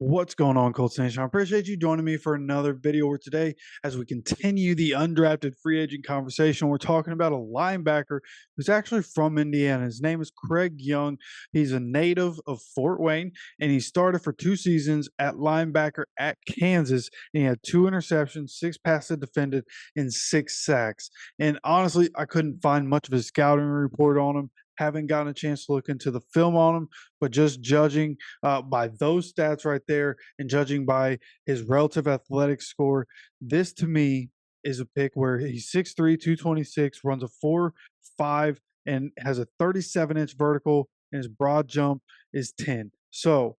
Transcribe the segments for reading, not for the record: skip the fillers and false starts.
What's going on, Colts Nation? I appreciate you joining me for another video where today, as we continue the undrafted free agent conversation, we're talking about a linebacker who's actually from Indiana. His name is Craig Young. He's a native of Fort Wayne, and he started for 2 seasons at linebacker at Kansas. And he had 2 interceptions, 6 passes defended, and 6 sacks. And honestly, I couldn't find much of a scouting report on him. Haven't gotten a chance to look into the film on him, but just judging by those stats right there and judging by his relative athletic score, this to me is a pick where he's 6'3", 226, runs a 4.5, and has a 37-inch vertical, and his broad jump is 10. So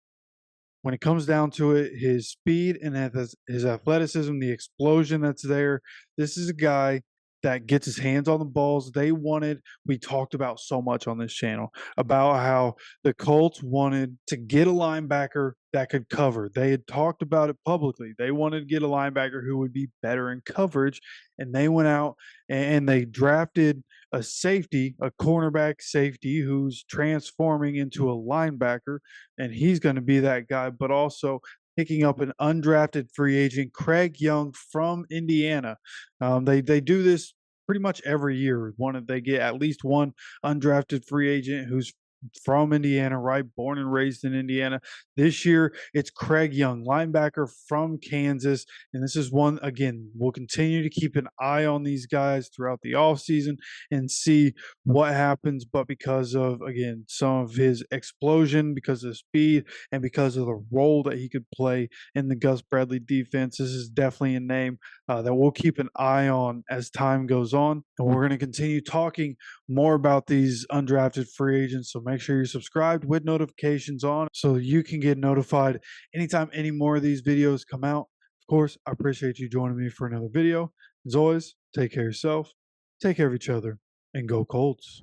when it comes down to it, his speed and his athleticism, the explosion that's there, this is a guy that gets his hands on the balls. We talked about so much on this channel about how the Colts wanted to get a linebacker that could cover. They had talked about it publicly. They wanted to get a linebacker who would be better in coverage, and they went out and they drafted a safety, a cornerback safety who's transforming into a linebacker, and he's going to be that guy, but also picking up an undrafted free agent, Craig Young from Indiana. They do this pretty much every year. They get at least one undrafted free agent who's from Indiana, right? Born and raised in Indiana. This year, it's Craig Young, linebacker from Kansas. And this is one, again, we'll continue to keep an eye on these guys throughout the offseason and see what happens. But because of, again, some of his explosion, because of speed, and because of the role that he could play in the Gus Bradley defense, this is definitely a name that we'll keep an eye on as time goes on. And we're going to continue talking more about these undrafted free agents. So make sure you're subscribed with notifications on so you can get notified anytime any more of these videos come out. Of course, I appreciate you joining me for another video. As always, take care of yourself, take care of each other, and go Colts.